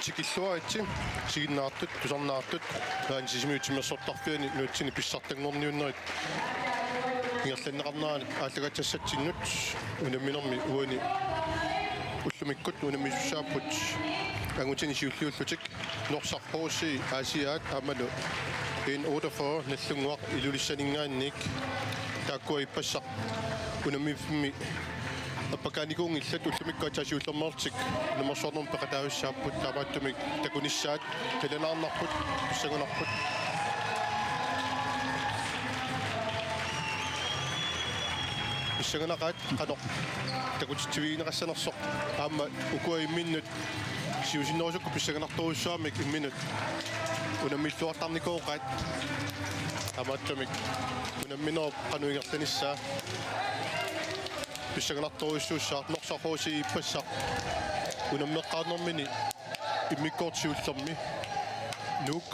тикиллуаритси сигиннаартут тусарнаартут таан сисимиутимерсортарфиани нуутсини писсартангорниуннерит ингерланнеқарнаани ааллагатассатсиннут унамминерми уани уллумиккут унаммисуссааппут ангутини сиуллиуллутик норсарпооси асиаат амалу ин 48 наллунгуақ илулиссанингаанник тааккуа иппассақ унаммиффми аппакааникуунгиллат уллумиккаатаасиуллермаартик нумерсуарнерм пеқатаависсааппут таамааттумик такуниссаат пеленаарнарпут писсагунарпут писсагунақаат қано такутитсивигинеқассанерсоқ аама укуа имминнут сиусиннерусукку писсаганарторуссуамик имминут унаммиллуартарникооқаат амааттумик унамминерп қануингерланиссаа писсаганарторуссууссаат норсархооси иппассақ унаммеққарнэрмини иммиккоортсиуллерми нук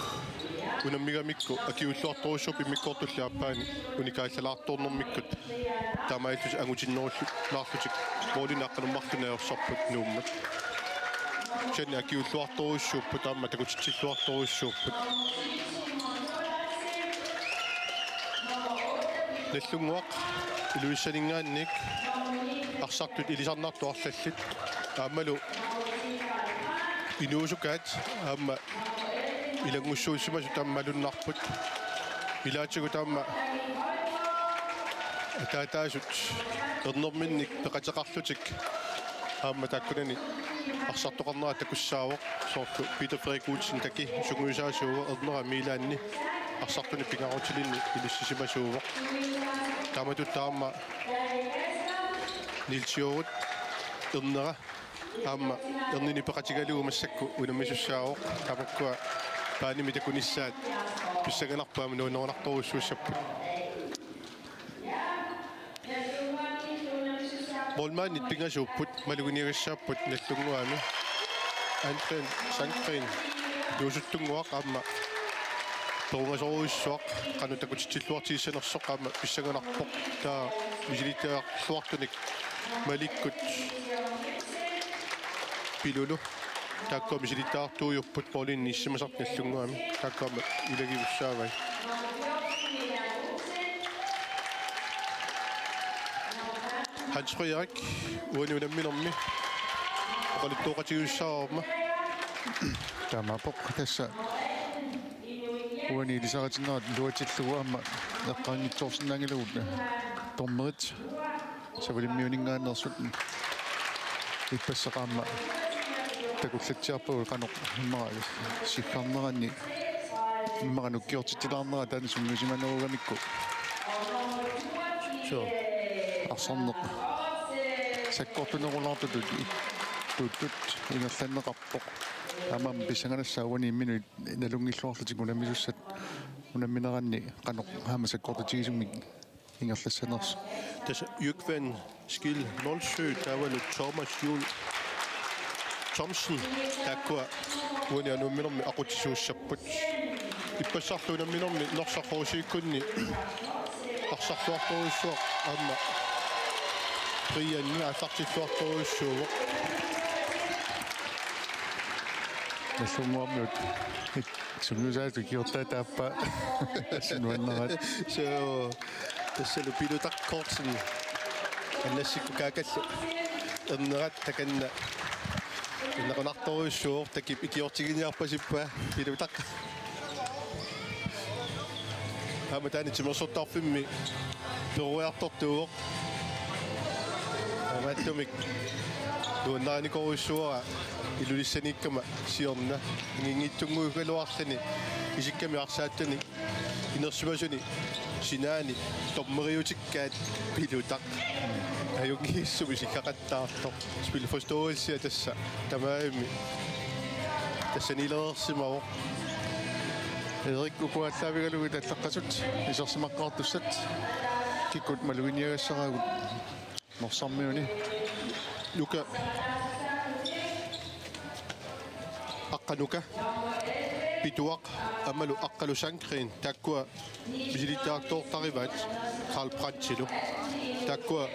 унаммигамикку акиуллуарторуссууп иммиккоортуллааппаани уникааллалаарторнэрмиккут таамааллус ангутиннеруллу наарлутик моолинааққануммартунаерсарпут нууммат чэнни акиуллуарторуссууппут таама такутитсиллуарторуссууппут наллунгуақ илуиссанингаанник арсартут илисарнаарту арлаллит аамалу инуусукаат аама илагмуссууссимасу тааммалуннарпут илаатигу таама таатаасут эрнэрминник пеқатеқарлутик аама тааккунани арсартоқарнера такуссаавоқ соорлу Питер Фредерик Ульсен таки сугуисаасууга эрнера милаанни арсартуни пингаарутилинни илуссисимасууvoq тааматут таама нилсиорут эрнера аама эрнини пеқатигалугу массакку унаммисуссаавоқ тамаккуа пааними такуниссаат писсаганарпаама нуунернарторуссууссаппут болмаанит пингасууппут малугинигассааппут наллунгуами антен санкрин дуусуттунгуақ аама тонгасоруиссуақ қану такутитсиллуартииссанерсоқ аама писсаганарпоқ таа мисилитаарлуартуник маликкут пилулу тааккуа мисилитаартууйуппут полин ниссимасарт наллунгуами тааккуама илагивуссаавай Hans Frederik уани унамминерми оқалуттоқатигуссаарма таамапоқ тасса уани лисаратиннерат луатиллуаама неққаангитсоорсинаангилугут тормерит савалиммиунингаанерсут иппассақаама такуллатсиарпугу қаноқ иммарали сиккарнеранни иммарануккиортитилаарнера таани суммусиманеругамикку со арсарнеқ саккортунерулаартутут туттут ингерланнеқарпоқ таамаам писсаганассаауани иммину налунгиллуарлутик унамисуссат унамминеранни қаноқ хаама саккортутигисуммик ингерлассанерс таса юквен скил 07 тавалу Thomas Juhl Thomsen тааккуа уани анумминерми ақутисууссаппут иппассарлу унамминерми норсархоосииккунни арсарлуарторуссуақ аама приянни ассартиллуарторуссууvoq нассумуарнут сумнусаату киортаа тааппа синуаннерат so тассалу пилутаққоорсин аннассикку каакаллу эрнерат таканна иннеқунарторуссууор такип икиортигиниарпасиппа пилутақ тааматаани тимерсортарфимми перуяартортууоқ аматтумик дууннааникоруссуара илулиссаниккама сиорна ингингиттунгугалуарлани исикками арсааттани инерсумасуни синаани томмериутиккаат пилутақ аюнгииссуми сиккақаттаарто спил форстåelse тасса тамаами тассанилерсимавоқ Erik ukkuallaavigalugu таллаққасут исерсимаққартуссат киккут малугиниагассараагут норсармиуни лука аққанука питуақ амалу аққалу санкрин таккуа мисилитаартоортариваат Карл Пратсилу таккуа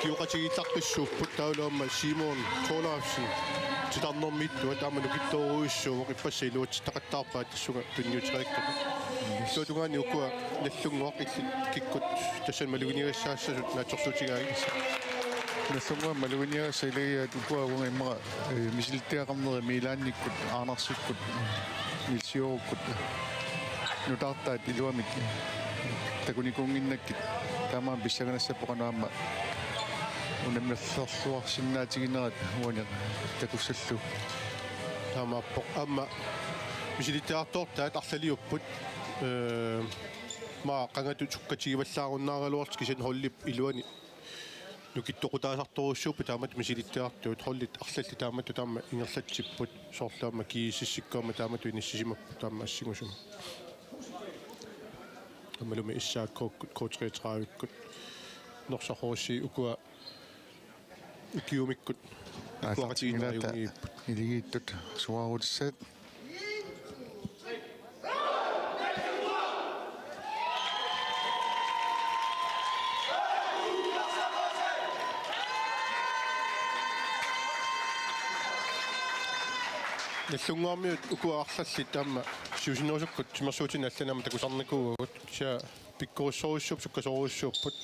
киоқатигиилларписсууппут таулаама Симон Тонавсен титарнэрмиттуа таама нукиттооруиссуу қиппасса илуутси тақаттаарпаат тассуга тунниутериакка соотунгаани укуа наллунгуақ киккут тассан малугинигассаассасут наатсорсуутигааги нассума малуиниа сайлиа тукуагунга имма мисилтиақарнери милаанниккут аанарсиккут милсиоруккут нутаартаат илуамик такуникунгиннаккит таамаан писсаганассаппоқанаама унаммерллуарсиннаатигинерат уани такуссаллу таамааппоқ аама мисилиттиартоортаат арлалиуппут ма қангату суккатигиваллааруннааралуарт кисен холлип илуани нукиттоқутаасарторуссууппу таамат мисилиттиартуут холлит арлалли таамату таама ингерлатсиппут соорлаама киисиссиккаама таамату иниссисимаппу таама ассигусума амалуми иссааккооккут коотреетраавиккут норсахорси укуа укиумиккут аатигинаата илигииттут суаарутиссаат наллунгуармиут укуаарлалли таама сиусинерусуккут тимерсуутин алланама такусарникуугут киса пиккоруссоруссууп суккасоруссууппут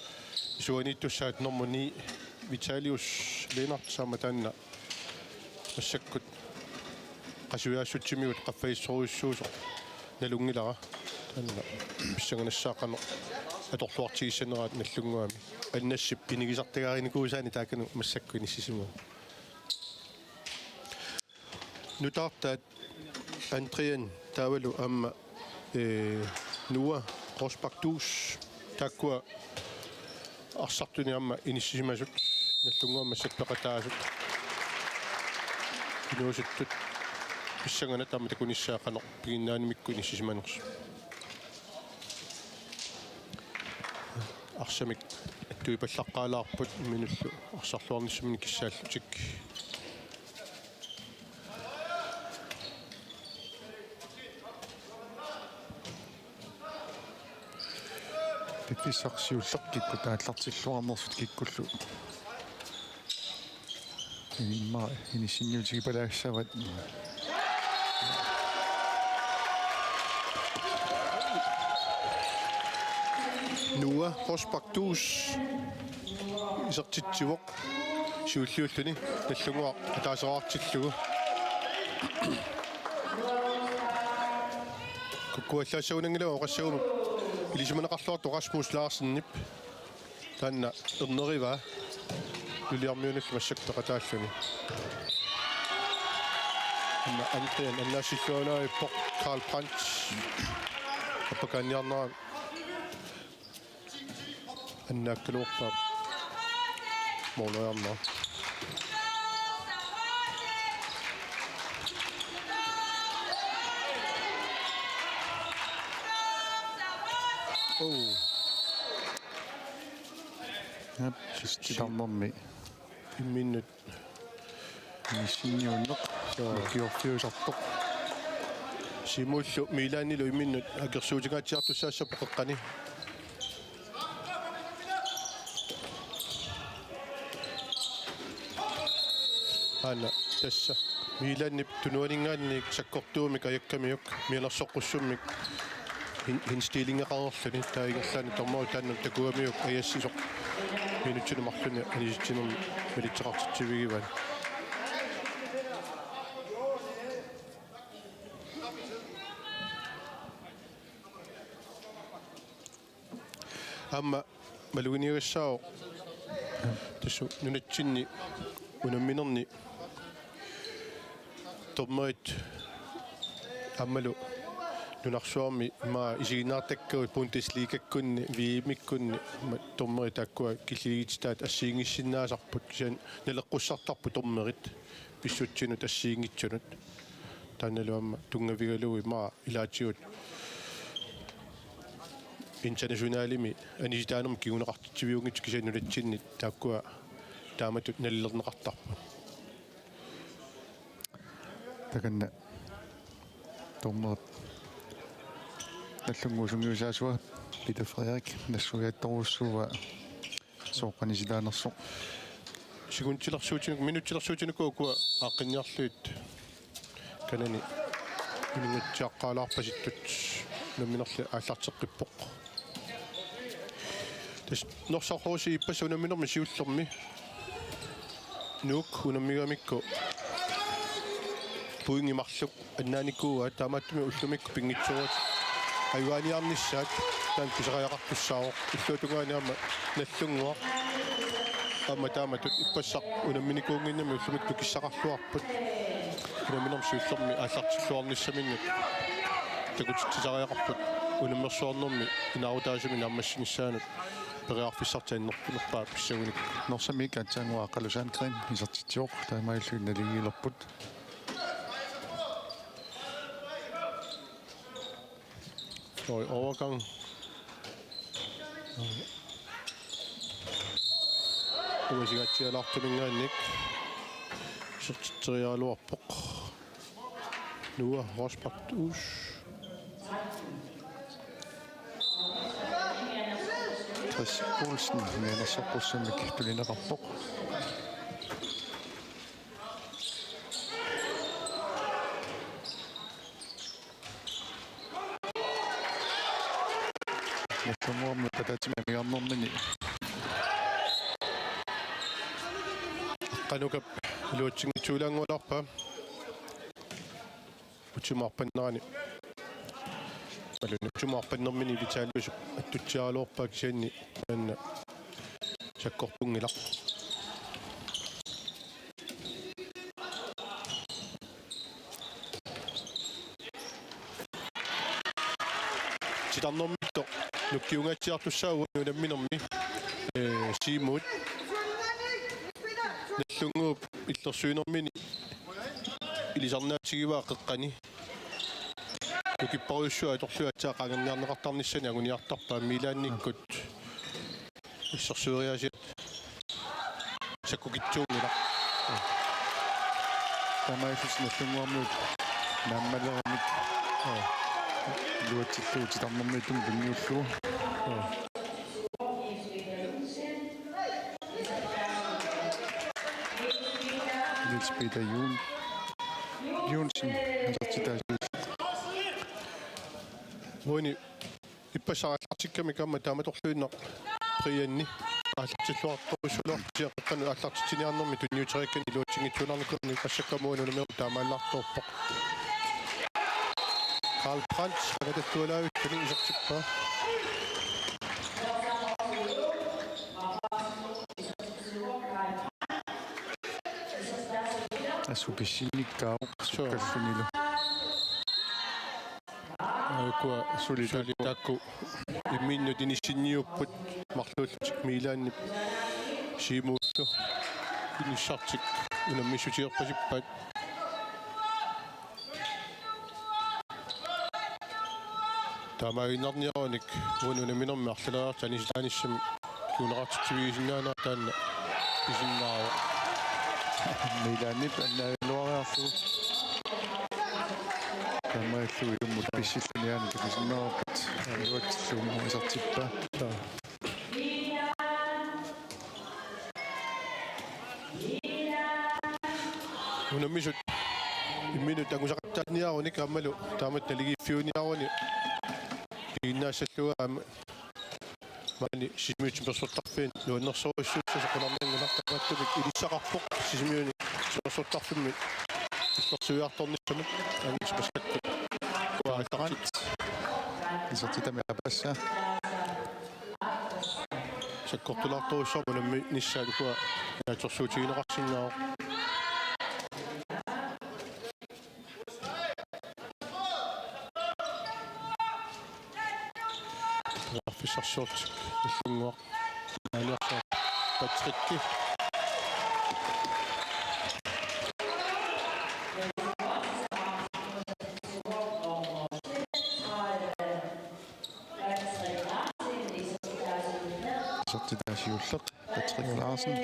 исуанииттуссаат нормуни Виталиус Ленарт саама таанна массаккут qasuyaassutsimigut qaffayissoruissuusoq nalungilara taanna pissanganassaaqano atorluartigissanneraat nallunguami annassip pinigisartagaarinikuusaani taakanu massakku inissisimu nutaartaat Andrian taavalu amma nuua Rosbach-Dus taakkua arsartuni amma inissisimasut nallunguamma sappeqataasut inuusuttut pissangana taama takunissaaqano piginnaanimikku inissisimanersu arsamik attuipallaqqaalaarput minullu arsarluarnissumini kissaallutik пипписсарсиуллеркикку тааллартиллуарнерсут киккуллу имма иниссинниутиги палаассават nuua Rosbach-Dus isartitsivoq siulliulluni nallungua ataaseraartillugu kukkuallaassauunangilama oqassaguma ilisumaneqarluartu Rasmus Larsennip taanna erneriva luliarmiunallu massakpeqataalluni anna Andrian annaasilluanaippoq Karl Brandt appakaanniarnera annaakkaluorpa moorluarnera Yep, just titarnermi imminnut иниссинниуннеқ киорфиусарtoq simullu milaanilu imminnut akersuutigaatiartussaassappo qeqqani ana tassa milaannip tunuaningaanniik sakkortuumik ajakkamiuk mielersoqqussummik hinstilingeqarerluni taaingerlaani tormau taannam takuamiuk ayassisoq minutsunumarluni anisitsinum militseqartitsivigivan amma maluiniuissaao tassu nunatsinni unamminerni tormerit ammalu nunarsuarmi maa isiginnaartakkuut Bundesliga-kunni viimikkunni tormerit akkua killigititaat assiingissinnaasarput kisan naleqqussartarpu tormerit pissutsinut assiingitsunut taannaluamma tungavigalui maa ilaatigut internationalimi anisitaanerm kiguneqartitsiviungit kisannulatsinni taakkua taamatut nallerneqartarpu takanna tormeret наллунгуусунгиусаасуа Peter Frederik нассуяатторуссуува сооққанисилаанерсо сигунтиларсуутинук минутиларсуутинуку куа ааққинниарлуит канани мингатсиаққаалаарпаситтут нуминерли ааллартеққиппоқ тас норсархооси иппаса унаминерми сиуллерми нук унаммигамикку пуингимарлук аннааникууа таамааттуми уллумикку пингитсуут аюаниарниссаат таан писериақартуссаавоқ иллуутугааниама наллунгуа amma taamatut ippassaq unamminikuunginnami ullumiktu kissaqarluarput unamminermi ullermi aallartilluarnissamingit takutitsisariaqarput unammersuarnermi inaarutaasumi naammassinissaanut periarfissartainnerpunerpaa pissagunik норсамик атсаангуа аққалусаан крим исертитсиоқ таамаиллуин налигилерпут ой overgang уусигатсиалаартумингаанник сертитсериалуарпоқ нуа роспарт ус Chris Olsen нэрсоққуссамик тулинеқарпоқ нэкоморми пататимамиарнэрмини qanukap luutsingitsuulaangualarpa utsimaarpannerani alun utsimaarpannermini vitaaluusuk attutsiaaluorpaak sianni anna sakkorpungilaq sitarnermitto nukkiungatsiartussaagu unamminermi siimut наллунгууп иллерсуинермини илисарнаатигиваа қеққани укиппаруйуссуа аторлуатсаа қагерниарнеқартарниссани агуниартарпаа милаанниккут иссерсуериасиат саккукитсуунгила тамаисус наллунгуармуут наммалерамик луатсиллуути тарнэрмиттум пингиуллугу Peter Jonsen Vuoni ippasaarlartikkami kamma taamatorluinneq prianni ааллартиллуартторусулуартиа қаққану ааллартитсиниарнэрми тунниутериккани илуутсингитсуларникуни пассаккамууну нумеу таамаалларторпоқ Карл Пранц агататтуалаавит кани исертиппаа асуписсинниккао суккаллунилу куа солитакку имминнут иниссинниуппут марлуултик милааннип симууллу иниссартик унаммиссутиерпасиппат таамаагиннарниаруник унунаминерми арлалаартаа нисилааниссами кунеқартитсуигисиннаанаа таанна исиннаава милааннип аннаалуариарлу тамаиллуи уммут писсиллуниаани кисиннаапат алуатсиллууму исартиппа унаммисут имминут тагусақаттаатниаруник аммалу таамат налигиффиуниаруни иннаассаллуга мани сисмиутим персортарфин нуаннерсоруссуусасақулармангунартамааттумик илиссақарпоқ сисмиуни персортарфимми иллерсуиарторниссамут ангиспаскакку куаатарант исертитами апасса саккортулаарторуссарму намми ниссаалукуа наатерсуутигинеқарсиннаау Fischershot иллунгуа алиарса патрикки сортидасиуллеқ Патрик Ларсен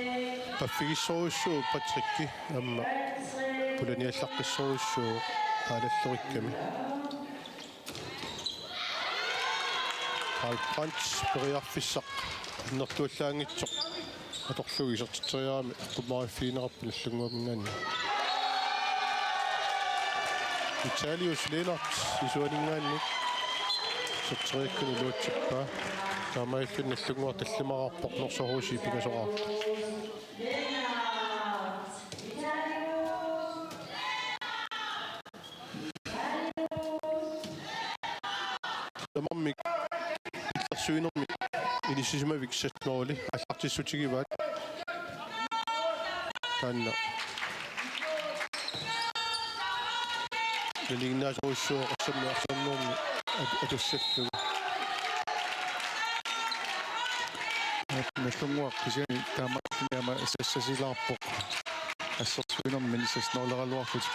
паффигиссоруссуу патрикки амма пуланиаллаққиссоруссуу аалаллорикками Brants periarfissaq innertuallaangitsoq atorlugi sertiteriaami kummariffiinerappi nallunguamingaanni Italius Lennart isuaningaanni serteriikkuni luutsippaa taamaillun nallunguar tallimararpoq norsoruusi pingasoraartu tamarmi illersuinermi inissisumavik satnooli аллартиссутигиваат таанна налигнаасоруссуоқарсамми арсамнуурми атуссаллугу наллунгуар кисиани таамааллиама ассассасилаарпоқ ассерсуинерми ниссасноорлералуарфутик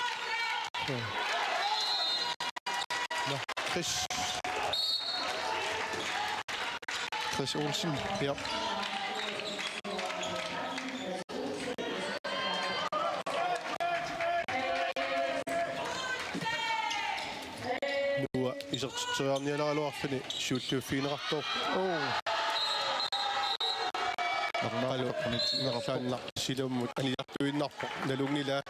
Chris Olsen. Ja. Nu isertiteriarnialaruarfini siulluuffiinerartor nerlaanna silummut aniartuinnarpoq nalungila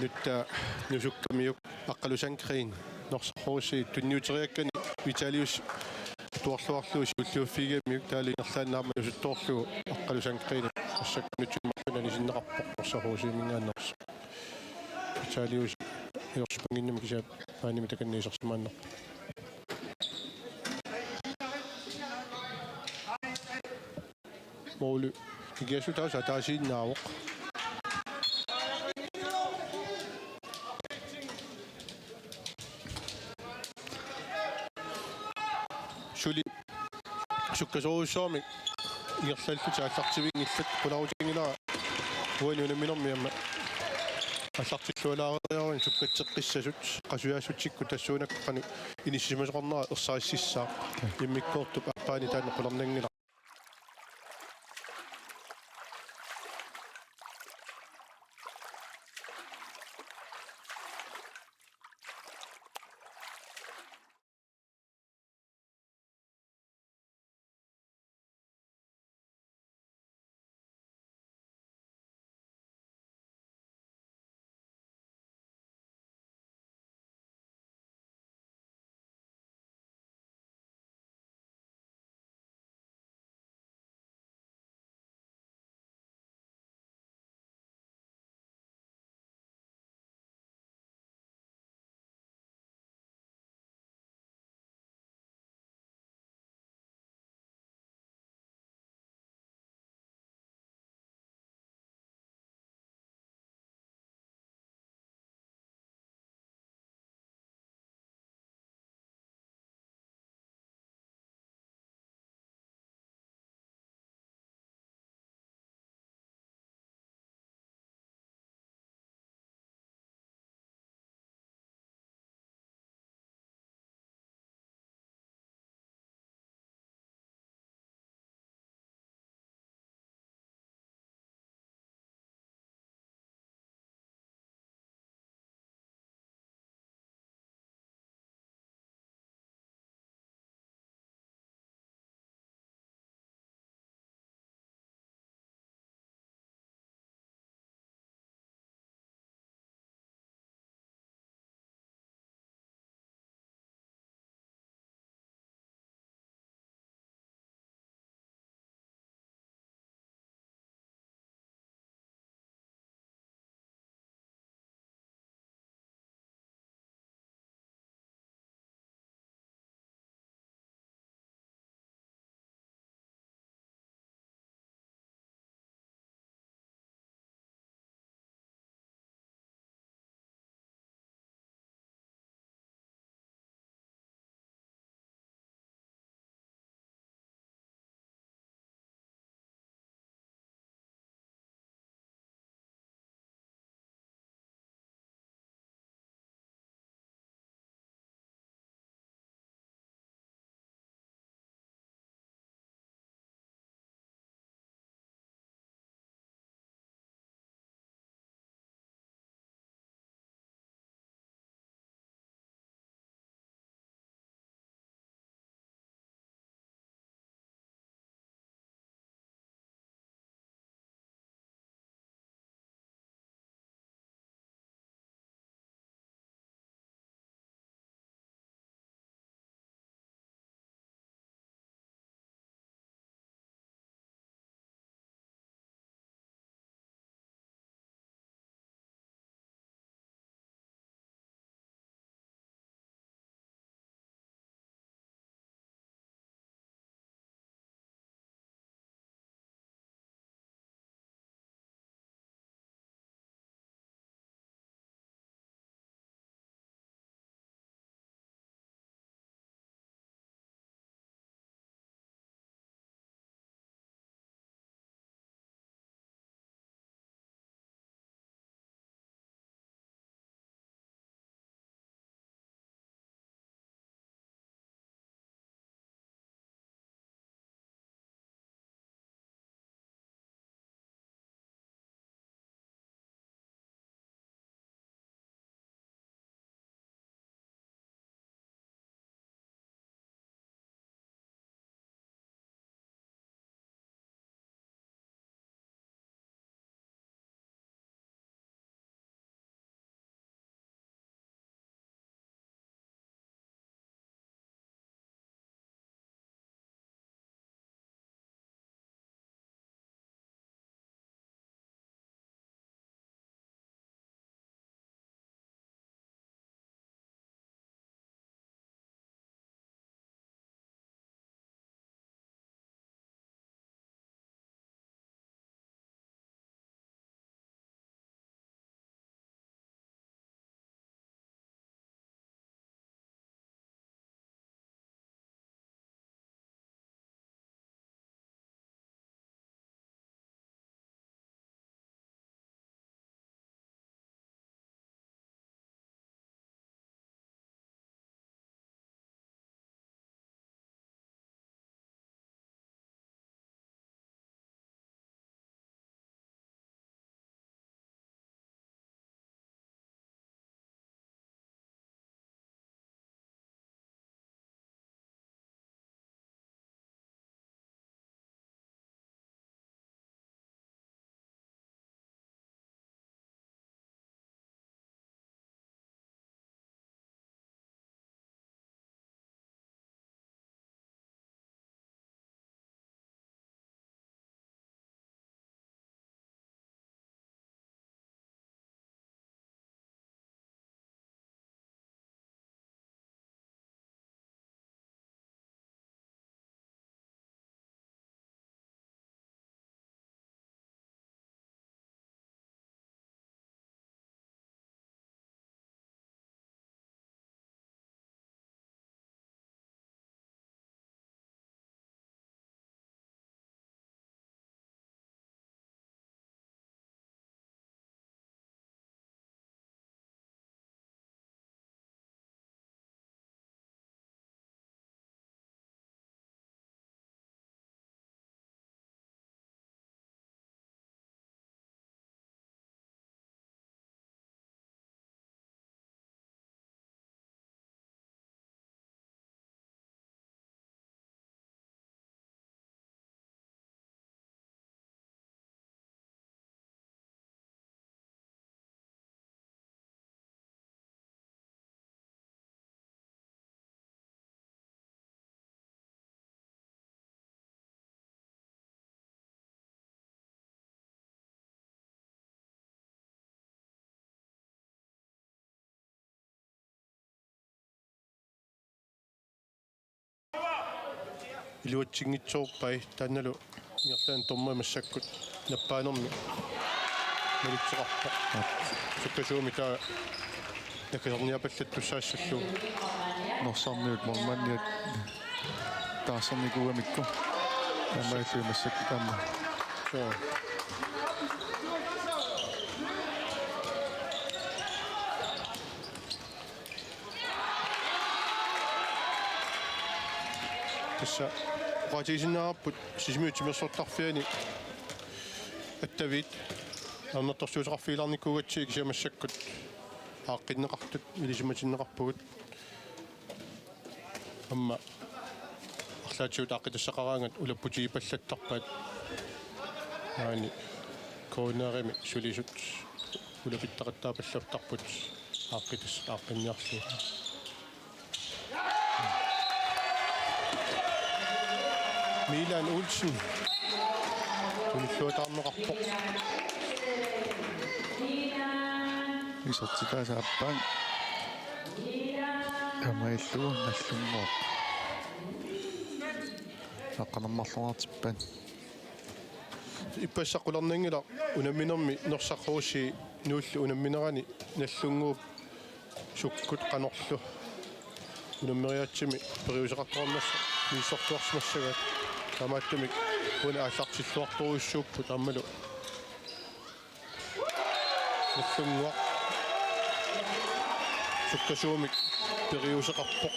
nutta nusukkamiuk aqqalusankriin norsorruussi tunniuteriakkani Vitalius tuorluarluu siulluuffiigamiuk taalinerlaannaarma nusuttoorlugu aqqalusankriin assakkunutsimmarpunani sinneqarpoq norsorruusiimingaanners Vitalius iorspunginnimi kisa paanimi takanniisersimaannerpa Moulu igiasutaus ataasiinnaavoq Suli sukkasoruussaami igerlalluti аллартивингиллат пуларутингилаа уанунаминэрмиама аллартиллуалаариарин суккатсеққиссасут қасуяасутсикку тассуунаккани иниссимасоқарнера ерсаассиссаа иммиккоортуп аппаани таана қулернангила илуатсингитсоорпай таанналу ингерлаан тормаа массаккут наппаанерми малитсеқарпо суккасууми таа накасерниапаллат туссаассаллу норсарниут морманниат таасарникуамикку тамааллу массак таама тасса qaatigisinnaarput sisimiutimiorsortarfiani attavit арнэрторсуусеқарфииларникуугатсиик сиамассаккут ааққиннеқартут илисиматиннеқарпугут амма арлаатиут ааққитассақараангат улаппутигипаллаттарпаат аани коонерими сулисут улапиттақаттаапаллаптарпут ааққитас ааққинниарлу Milan Olsen уллуутаарнеқарпоқ исортитаасааппаан тамаиллуу наллунгоо аққанаммарлуартиппан иппассаққулернингила унамминерми норсаққууси нууллу унамминерани наллунгууп суккут қанерлу унаммериатсими периусеқарторнасса миссортуарсимассагаат тамааттумик уна ааллартиллуарторуйуссууппут аммалу наллунгуа суккасуумик периусеқарпоқ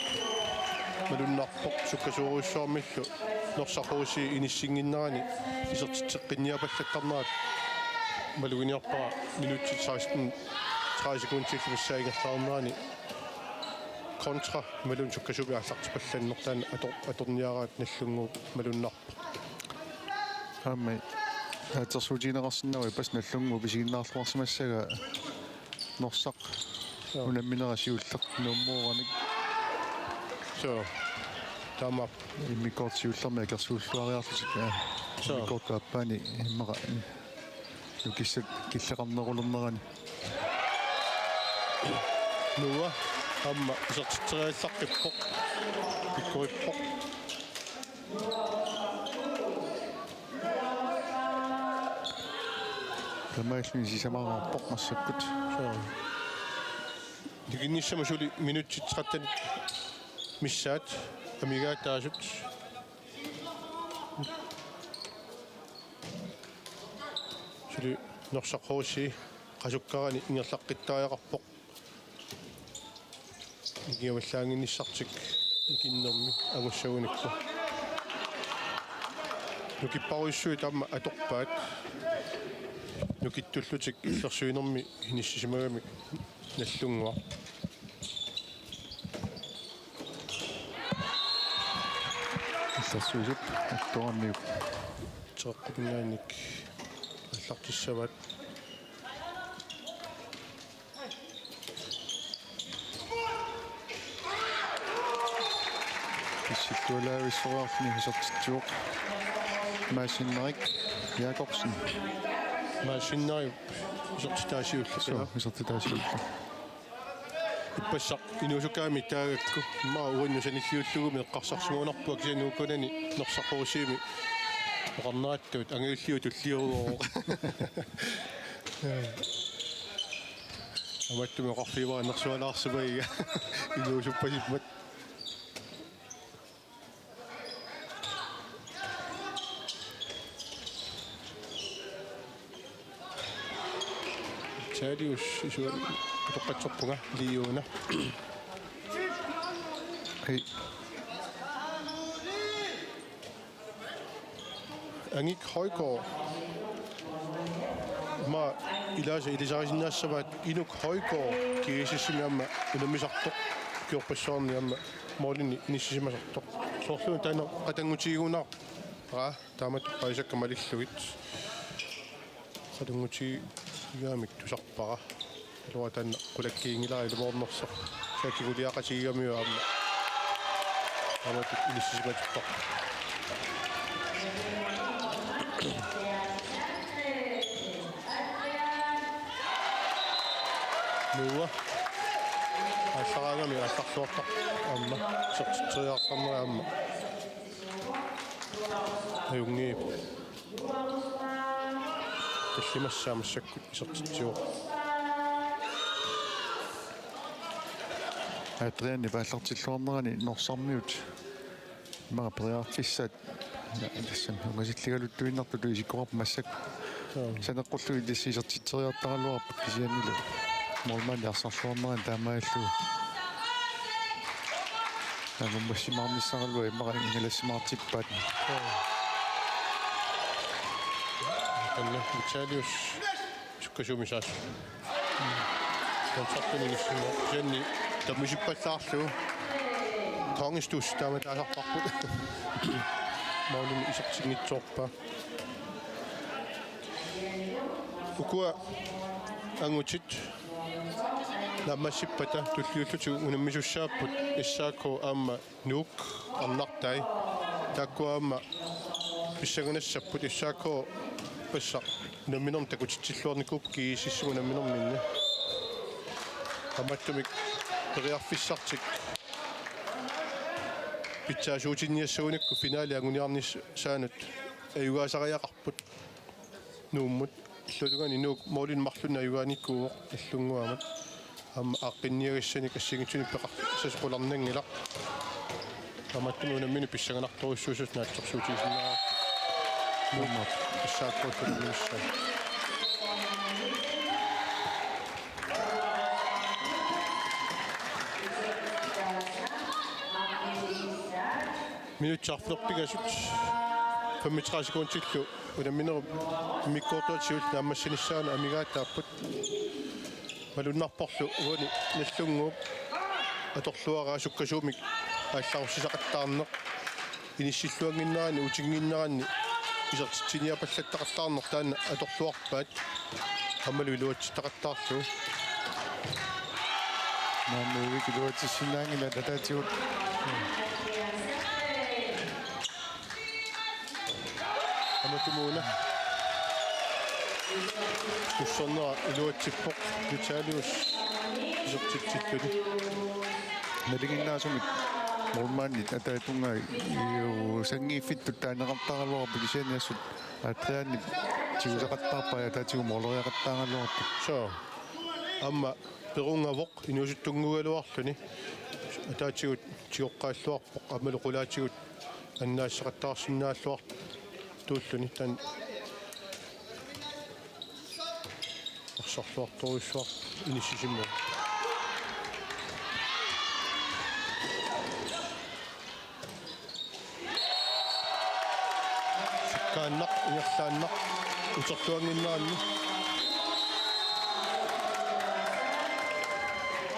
малуннарпоқ суккасууруйуссуармиллу норсақууси иниссингиннерани исертитсеққинниапаллаттарнаат малугиниарпара минутти 16 30 контра малун суккасууби ааллартипалланнертаана аторниараат наллунгуу малуннарпа аммай таатсерсуутинеқарсиннауи пас наллунгуу писигиннаарлуарсимассага норсақ унамминерасиуллеқ нуммуураник so тамап иммикортиуллерми акерсууллуариарлутик иммикортааппаани иммара юкиссак киллеқарнерулернерани нуа амма исертитсериаллаққиппоқ пиккуиппоқ тамааллуни сисамаараарпоқ массаккут дигинниссама сули минутситсқаттани миссаат амигаатаасут сули норсаққууси қасуккарани ингерлаққиттааяқарпоқ игиаваллаангинниссартик икиннерми агуссагуникку нукиппаруйссуит амма аторпаат нукиттуллутик иллерсуинерми иниссисимагамик наллунгуа иллерсуисуп атторанниуп теққинааник аллартиссават Tuolaavissoriarni hisartitsuoq Maassinnerik Jacobsen Maassinnerik isортитаасиуллу hisartitaasiullu иппассақ инуусукаами таагакку маа уаннусаниллиуллугуми эққарсарсимуунарпуак синууккунани норсаққуусиими оқарнерааттуут ангиуллиу туллиуруоо аматтуми оқарфиваа нерсуалаарсимаига инуусуппасиммат Tadius isual toqatsorpunga liuuna hei angik Højgaard ma ilaasa ilisaasinaassavaat inuk Højgaard kiisissimiamma unamisartoq kiorpassoorni amma moolini inissisimasartoq soorluu taana qatangutiiguunaa raa taamat qaisakka malillugit qatanguti Igamik tusarpara luatan qulakkiingilaa ilumoornersoq saakiguliaqatiigamiu aama amat ilissisimatippa nuwa allaraagami алларсуартар аама сертириартарнера аама ajungi таллимассаамассаккут исертитсиоқ Adrian пааллартиллуарнерани норсармиут мага периартиссаат тассам унгасиллигалуттуиннарту туисиккорап массак санеққуллуи тассисертитсериартаралуарпут кисианнилу нормаали арсарлуарнеран таамааллу нагуммассимаармиссаралуи мага ингалассимаартиппаат анна Виталиус суккасумисаас концертинигиссимо жанни таммисиппаллаарлу тонгистус таама таасарпарпут маулими исертингитсоорпа укуа ангутит наммассиппата туллиуллуту унаммисуссааппут иссаако аама нук арнартай таккуаама писсагунассаппут иссаако пасса намминорм такутитсиллуарникуп киисиссугу намминорминни аматтумик периарфиссартик питсаасуутинниассагуникку финаали агуниарнис саанут аюгаасариақарпут нууммут иллутугани нуук моолин марлунна аюгааниккуу иллунгуамат ам аққинниагассани кассигитсуни пеқар сасқуларнангила аматтумунаммини писсаганарторуссуусус наатсорсуутисинаа нуумат иссааққуттуллуусса минутсарфлерпигасут 35 секундтиллу унамминеру миккортуатсиут нааммассинissaана амигаатааппут малуннарпорлу уани наллунгууп аторлуараа суккасуумик аалларуссисақаттаарнеқ иниссиллуангиннаани утингиннаранни исертитсиниапаллаттақартаарнер таана аторлуарпаат аммалу илуатситақаттаарлу наммуи килуатсинаангила татаатиут аматумуна уссорнера илуатсиппоқ Виталиус исертитсиллуни налигиннаасумик нормаани татаатунгаа иу сангииффитту таанеқартаралуарпу кисианиассут атраани тигусақаттаарпаа таатигу молориақаттааралуарпу so амма перунгавоқ инуусуттунгугалуарлуни атаатигут тиоққааллуарпоқ аммалу қулаатигут аннаассақаттаарсинааллуар тууллуни тан арсарлуарторуссуар иниссисимму каннақ иерлааннақ утертуангиннаанни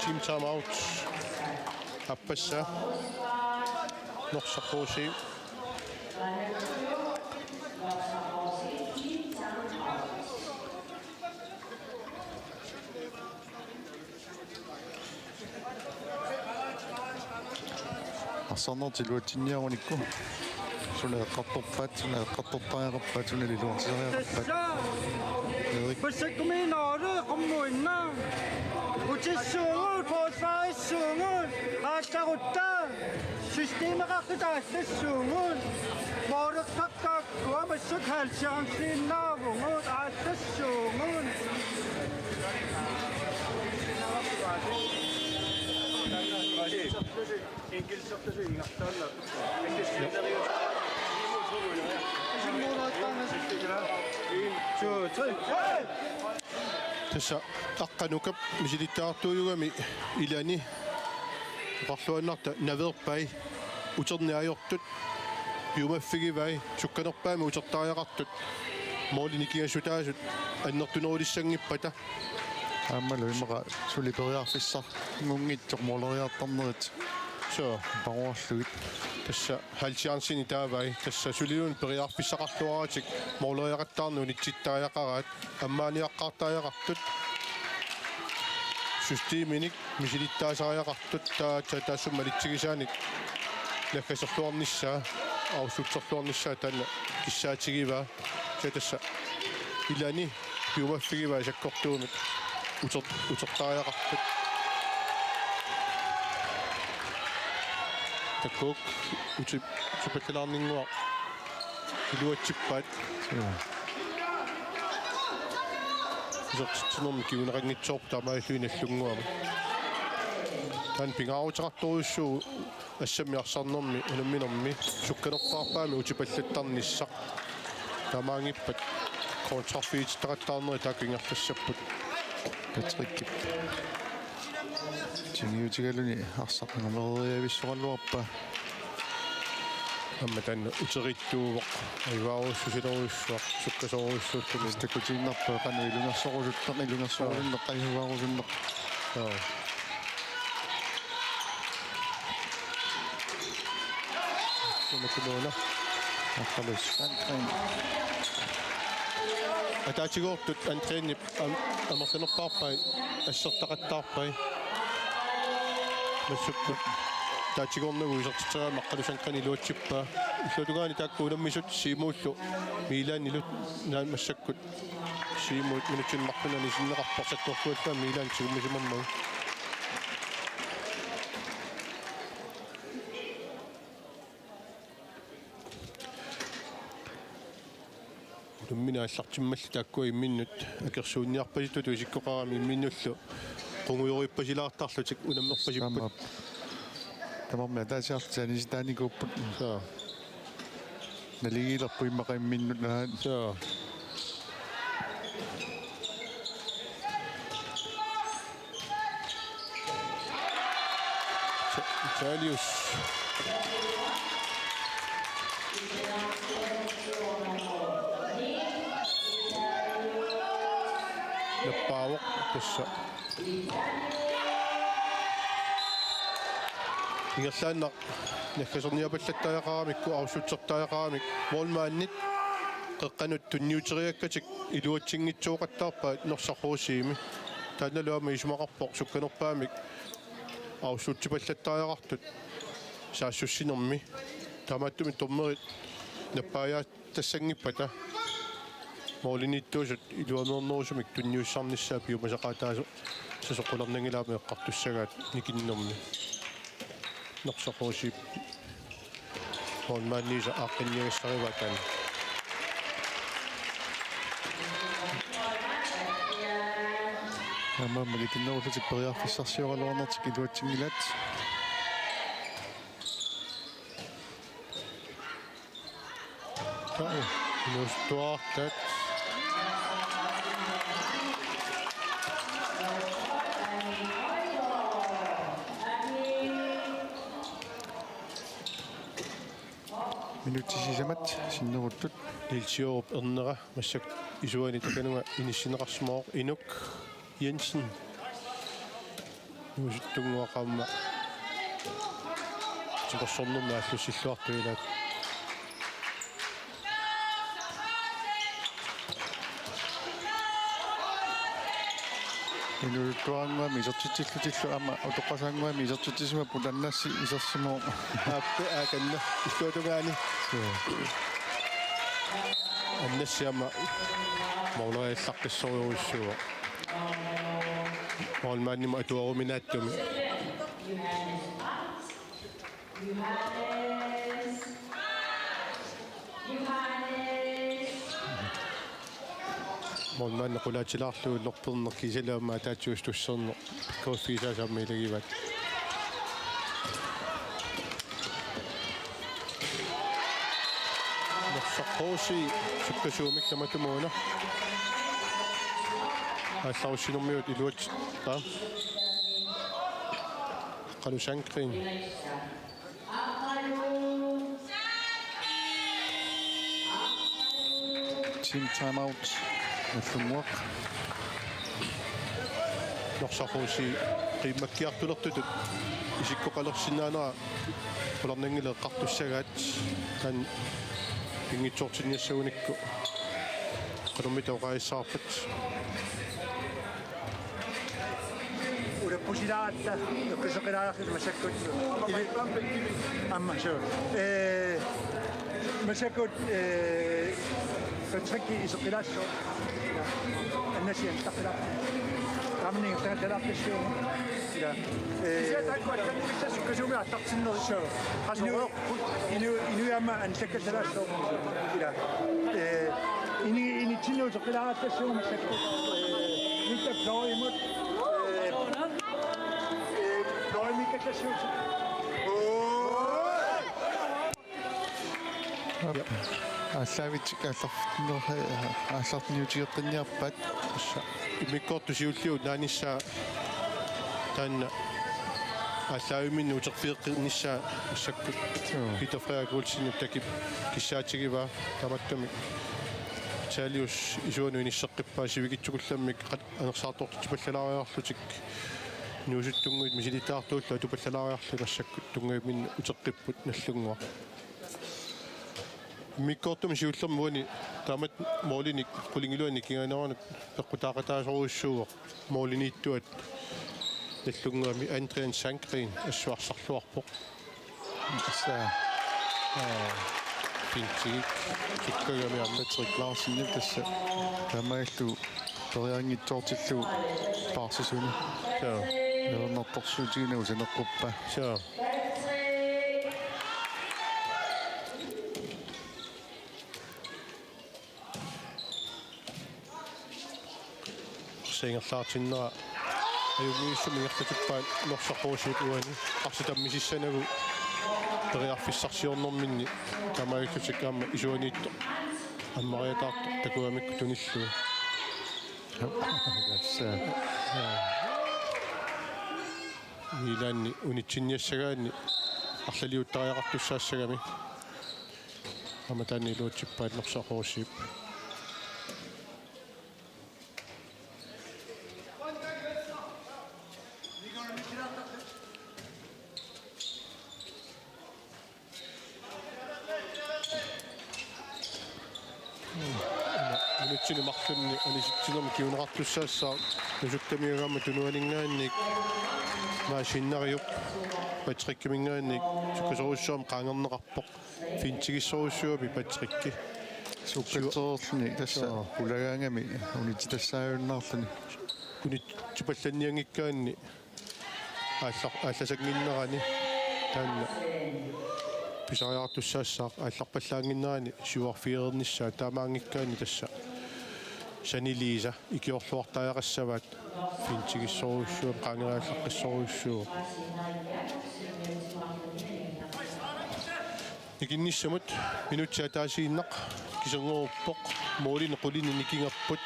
team time out аппасса норсаққууси арсарнертилуатсинниаруникку сунеэққарторпаат сунеэққартортариақарпаат сунелилуарсиариақарпаат Пассаккуминаалу қоммуинна утиссуугуут фосфариссуугуут ааттарутта системеқартутаассассуугуут моорертаққааккуа массак хаалсиарнсииннаавугуут аассассуугуут тасса аққанукап мисилиттаартуйугами илани парлуаннарта наверпай утерниаёртут пиумаффигивай сукканерпаами утертариақартут моолиникигасутаасут аннертунерулиссангиппата аамалу имаqa сулипериарфиссар гунгитсор молориартарнерит so паруарлугит тасса халсиарсини таавай тасса сулиун периарфиссақарлуаратик моолориақаттаарну нитситтариақараат аммааниаққартариақартут системиник мисилиттаасариақартут таассумма литсигисааник лаккасерлуарниссаа аусутсерлуарниссаа таана киссаатигива тасса илани пиумаффигива саккортуумик утертариақартут такок утиппакалаарнингуа илуатсиппаат жортсинерми киунерангитсоорп таамааллуиналлунгуама тан пингаарутеқарторуссуу ассами арсарнерми унамминерми сукканерпаарпаами утипаллаттарниссақ таамаангиппат контрфиитеқаттаарнери таакингерлассаппут патрикки тингиутигалуни арсақнермериависсораллуарпа амма танна утериттуувоқ айвааруссусилеруссуақ суккасоруссууттуми такутииннарпа қану илунгерсорусуттақ илунгерсорулиннеқ қайваарусуннеқ Македония. Ахалус антрен. Атаатигоортут антренни амерланерпаарпай ассертақаттаарпай. массукку таатигорнагу исертитераа маққалусанкани луатсиппаа иллутугаани тааккуунаммисут сиимууллу милаан илут наан массаккут сиимуут минутин маққунани синнеқарпарсаккуарлуаллаа милаан сигуммисимаммагу Minäallартиммалли тааккуа имминнут акерсуунниарпаситут усиккоқарами имминнуллу қунгуйорииппасилаартарлутик унаммерпасиппут тамарма таасиартаани ситааникууппут налигилерпу иммақаимминнут наан Чалиус Напаук тасса ингерлаанна наффасерниапаллаттаақарамикку аусуттертаақарамик волмааннит қеққанут тунниутериаккатик илуатсингитсууқаттаарпаат норсарруусиими таанналуама исумақарпоқ сукканерпаамик аусуттипаллаттаақартут саассуссинерми таамааттуми тормерит наппааяат тассангиппата Молинитtuusut iluanernerusumik tunniussarnissaa piumasaqaataasu sasoqulernangilaami eqqartussagaat nikinnermi nersaqorusiip maanniisa aaqqinniagassarivaatan Mamma likinnerullutik periarfissarsioralornertik iluatsingilaat inustuartat минутисисамат синнеруттут илсиоруп ернера массак исуани такануга иниссинеқарсимаоқ инук Jensen нуусуттунгуақамма тикорсорнерми аллуссиллуартуилаат инуруттуарнуами исертитиллутиллу ама утоққасаангуами исертитисимаппу таннасси исерсимоо ааппе ааканна иллуатугаани аннассиама маулериаллаққиссориуруссуа маулмааннима атуаруминааттуми маулмаанна қулаатилаарлуиллорпернер кисалаама атаатсуус туссернер коффисаасааммилагиват норсаққооси суккасуумик таматумуна аллаусинермиут илуат қалусанкрин team timeout наффумуақ норсаққооси қиммаккиартулертутут исиккоқалерсинаанера полернангиле эққартуссагаат тан пингитсоортинниассагуникку qanummitauqaissаарpat Ureppusilaata nukkisaqilaaqqil masakkut amma sure masakkut fatrakki isoqilaasso annasi antaqila ramni taqilaaqqissuuma ila sukasumi attartinnerissua inuiamma antakatalassoo ila ini toqilarattassuma sakku nitta floimut floimikatassuu ааллаавитик ааллартниутигеққинниарпат имиккорту сиуллиу наанissaa таанна ааллаавимин утерфиэққиннissaa иссаккут Питер Фрederik Olsen такип киссаатигива таматтами таалиус исуану иниссеққиппаа сивигитсукулламмик анерсаартортит паллалаариарлутик нуусуттунгуит мисилитаартуулла тупаллалаариарлу нассаккут тунгуимин утеққиппут наллунгуа миккортум сиуллэрмуани таамат моолиник qulingilуаник кингаанерунат пеққутаақатаасоруссууа моолинииттуат наллунгуами Андриан Санкрин ассуарсарлуарпоқ тасаа пинтиг чуккагами Патрик Ларсен тасса тамааллу периангитсоортиллу паарсасуни нернэрторсуутигинау санеққуппа сингерлаатиннера аюмииссумингерлатиппаат норсаққуусуут уани арситаммисиссанагу периарфиссарсиорнэрминни тамаагиттутикаама исуаниитто аммариатаарто такуамикку туниллуу милаанни унитсинниассагаанни арлалиуттариақартуссаассагами аматаани луутсиппаат норсаққуусиип минутсини марлунни аниситсинерм киунеқартуссаассаа нусуттамигаама тунуанингаанник маашиннариуп патриккимингаанник сукасоруссуам qaangerneqarpoq финтигиссоруссуаби патрикки суккатсоорлни тасса улагаангами унититассааюннаарлани унит тупалланниангиккаанни аалласагниннерани таанна писариартуссаассаа аалларпаллаангиннерани сюарфиернissaa таамаангиккаани тасса санилиса икиорлуартааяқассаваат финтигиссоруссуа qaangeрааллаққиссоруссуа игинниссамут минутсаа таасииннақ кисергууппоқ моолин qulini никингаппут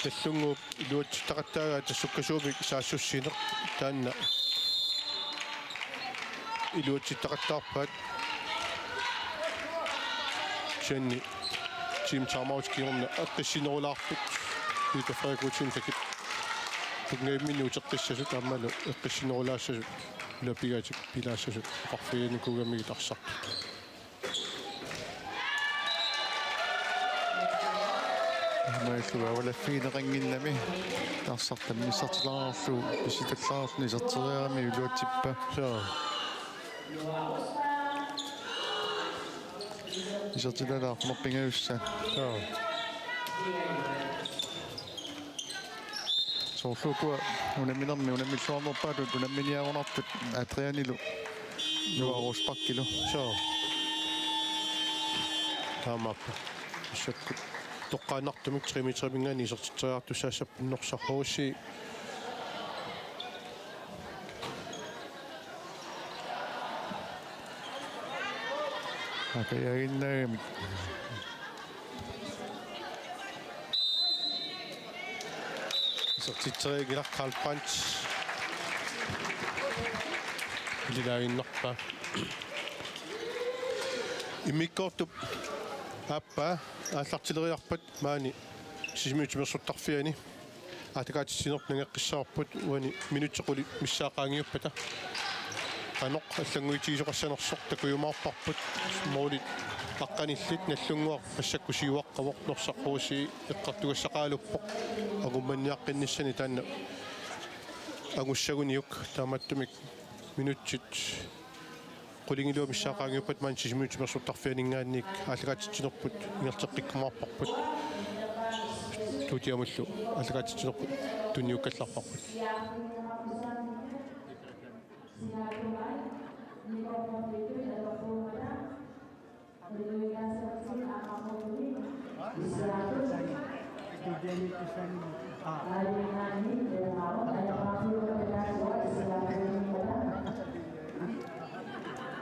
таллунгууп илуатситақаттаагаа тассуккасууми саассуссинеқ таанна илуатситақаттаарпаат чэнни тим чамаускиорна аққиссинерулаарпут Питер Фрederik Olsen такип тугнеимминуутеққиссасут аммалу эққиссинерулаассасут лапигаатик пилаассасут қарфианикугамигитарсар мааллуа валаффиинеқангиллами тарсартаммиссартилаарлу писиталлаарни сартериарами улуатсиппа исертилалаарнерпингаюсса соорлукуа унаминерми унамиллуарнерпаалу унамминиаорнартут атрианилу нуаруспаккилу таамаппа исакку тоққаанартумик тримитрабингаани исертитсариартуссаассаппиннорсарруусси акаяиннаагами исертитсеригилар Карл Бранц илилаагиннарпа имиккортуп аппа ааллартилериарпат маани сисмиутимерсуттарфиани атакаатиссинернагеққиссаарпут уани минутсеқули миссаақаангиуппата каноқ аллангуитигисоқассанерсор такуйумаарпарпут моолит аққаниллит наллунгуар пассаккусиуаққавоқ норсаққууси эққартугассақаалуппоқ агумманниаққинниссани таанна агуссагуниук тааматтумик минутсит qulingilua missaaqaangiuppat maan sismiutimersuttарфианингаанник ааллагаатитсинерпут ингертеққиккумаарпарпут туутиамуллу аллагаатитсинерпу туниуккалларпарпут